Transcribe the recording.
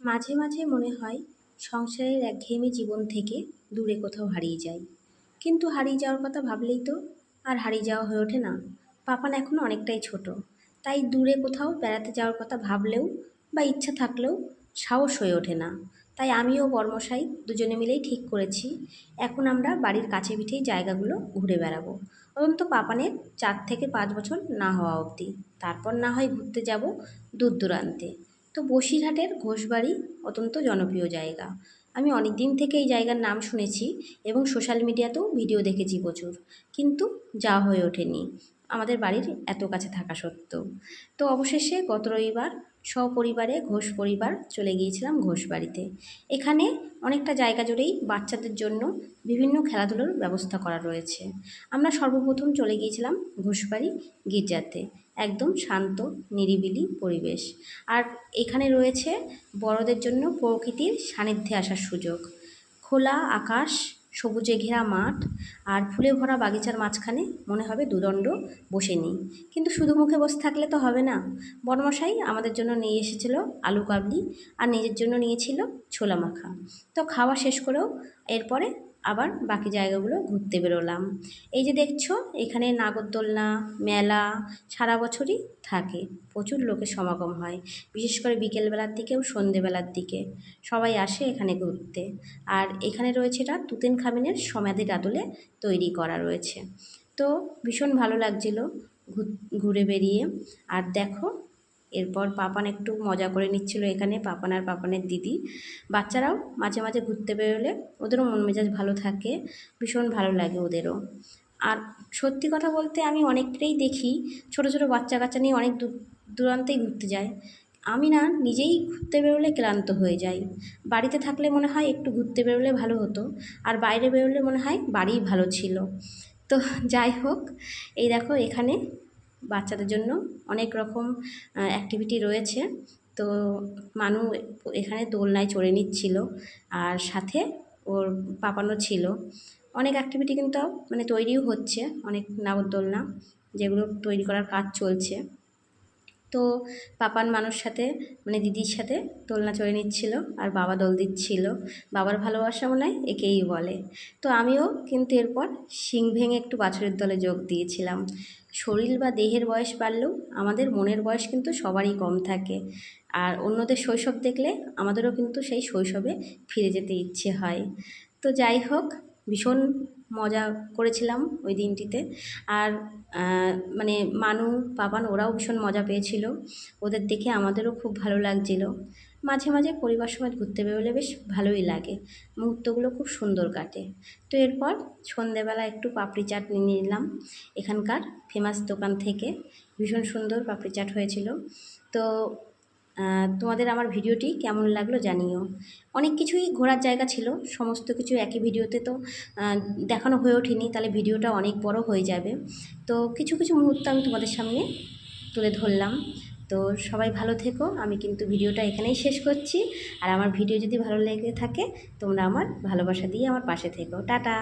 মাঝে মাঝে মনে হয় সংসারের একঘেয়েমি জীবন থেকে দূরে কোথাও হারিয়ে যাই, কিন্তু হারিয়ে যাওয়ার কথা ভাবলেই তো আর হারিয়ে যাওয়া হয়ে ওঠে না। পাপান এখনো অনেকটাই ছোট, তাই দূরে কোথাও বেড়াতে যাওয়ার কথা ভাবলেও বা ইচ্ছা থাকলেও সাহস হয়ে ওঠে না। তাই আমিও বর্মশাই দুজনে মিলেই ঠিক করেছি, এখন আমরা বাড়ির কাছে পিঠেই জায়গাগুলো ঘুরে বেড়াবো, অন্তত পাপানের 4 থেকে 5 বছর না হওয়া অবধি। তারপর না হয় ঘুরতে যাব দূর দূরান্তে। তো বসিরহাটের ঘোষবাড়ি অত্যন্ত জনপ্রিয় জায়গা। আমি অনেক দিন থেকে এই জায়গার নাম শুনেছি এবং সোশ্যাল মিডিয়াতেও ভিডিও দেখেছি প্রচুর, কিন্তু যাওয়া হয়ে ওঠেনি আমাদের বাড়ির এত কাছে থাকা সত্ত্বেও। তো অবশেষে গত রবিবার সপরিবারে ঘোষ পরিবার চলে গিয়েছিলাম ঘোষবাড়িতে। এখানে অনেকটা জায়গা জুড়েই বাচ্চাদের জন্য বিভিন্ন খেলাধুলোর ব্যবস্থা করা রয়েছে। আমরা সর্বপ্রথম চলে গিয়েছিলাম ঘোষবাড়ি গির্জাতে। একদম শান্ত নিরিবিলি পরিবেশ। আর এখানে রয়েছে বড়দের জন্য প্রকৃতির সান্নিধ্যে আসার সুযোগ। খোলা আকাশ, সবুজে ঘেরা মাঠ আর ফুলে ভরা বাগিচার মাঝখানে মনে হবে দুদণ্ড বসে নেই। কিন্তু শুধু মুখে বসে থাকলে তো হবে না। বড়মশাই আমাদের জন্য নিয়ে এসেছিল আলু কাবলি আর নিজের জন্য নিয়েছিল ছোলা মাখা। তো খাওয়া শেষ করেও এরপরে আবার বাকি জায়গাগুলো ঘুরতে বেরোলাম। এই যে দেখছো, এখানে নাগরদোলনা মেলা সারা বছরই থাকে। প্রচুর লোকের সমাগম হয়, বিশেষ করে বিকেলবেলার দিকে ও সন্ধেবেলার দিকে সবাই আসে এখানে ঘুরতে। আর এখানে রয়েছে এটা তুতেন খামেনের সমাধির আদলে তৈরি করা রয়েছে। তো ভীষণ ভালো লাগছিল ঘুরে বেরিয়ে। আর দেখো, এরপর পাপান একটু মজা করে নিচ্ছিল এখানে, পাপান আর পাপানের দিদি। বাচ্চারাও মাঝে মাঝে ঘুরতে বেরোলে ওদেরও মন মেজাজ ভালো থাকে, ভীষণ ভালো লাগে ওদেরও। আর সত্যি কথা বলতে আমি অনেককেই দেখি ছোট ছোট বাচ্চা কাচ্চা নিয়ে অনেক দূর দূরান্তেই ঘুরতে যায়। আমি না নিজেই ঘুরতে বেরোলে ক্লান্ত হয়ে যাই। বাড়িতে থাকলে মনে হয় একটু ঘুরতে বেরোলে ভালো হতো, আর বাইরে বেরোলে মনে হয় বাড়িই ভালো ছিল। তো যাই হোক, এই দেখো এখানে বাচ্চাদের জন্য অনেক রকম অ্যাক্টিভিটি রয়েছে। তো মানু এখানে দোলনায় চড়ে নিচ্ছিল, আর সাথে ওর পাপানো ছিল। অনেক অ্যাক্টিভিটি কিন্তু মানে তৈরিও হচ্ছে, অনেক নাগরদোলনা যেগুলো তৈরি করার কাজ চলছে। তো পাপান মানুষ সাথে মানে দিদির সাথে দোলনা চড়ে নিচ্ছিল, আর বাবা দোল দিচ্ছিল। বাবার ভালোবাসা মনে হয় একেই বলে। তো আমিও কিন্তু এরপর শিং ভেঙে একটু বাছুরের দলে যোগ দিয়েছিলাম। শরীর বা দেহের বয়স বাড়লেও আমাদের মনের বয়স কিন্তু সবারই কম থাকে। আর অন্যদের শৈশব দেখলে আমাদেরও কিন্তু সেই শৈশবে ফিরে যেতে ইচ্ছে হয়। তো যাই হোক, ভীষণ মজা করেছিলাম ওই দিনটিতে। আর মানে মানু পাপান ওরাও ভীষণ মজা পেয়েছিল, ওদের দেখে আমাদেরও খুব ভালো লাগছিল। মাঝে মাঝে পরিবার সমেত ঘুরতে বেরোলে বেশ ভালোই লাগে, মুহূর্তগুলো খুব সুন্দর কাটে। তো এরপর সন্ধেবেলা একটু পাপড়ি চাট নিয়ে নিলাম এখানকার ফেমাস দোকান থেকে। ভীষণ সুন্দর পাপড়ি চাট হয়েছিল। তো তোমাদের আমার ভিডিওটি কেমন লাগলো জানিও। অনেক কিছুই ঘোরার জায়গা ছিল, সমস্ত কিছু একই ভিডিওতে তো দেখানো হয়ে ওঠেনি, তাহলে ভিডিওটা অনেক বড় হয়ে যাবে। তো কিছু কিছু মুহূর্ত আমি তোমাদের সামনে তুলে ধরলাম। তো সবাই ভালো থেকো। আমি কিন্তু ভিডিওটা এখানেই শেষ করছি। আর আমার ভিডিও যদি ভালো লেগে থাকে তোমরা আমার ভালোবাসা দিয়ে আমার পাশে থেকো। টাটা।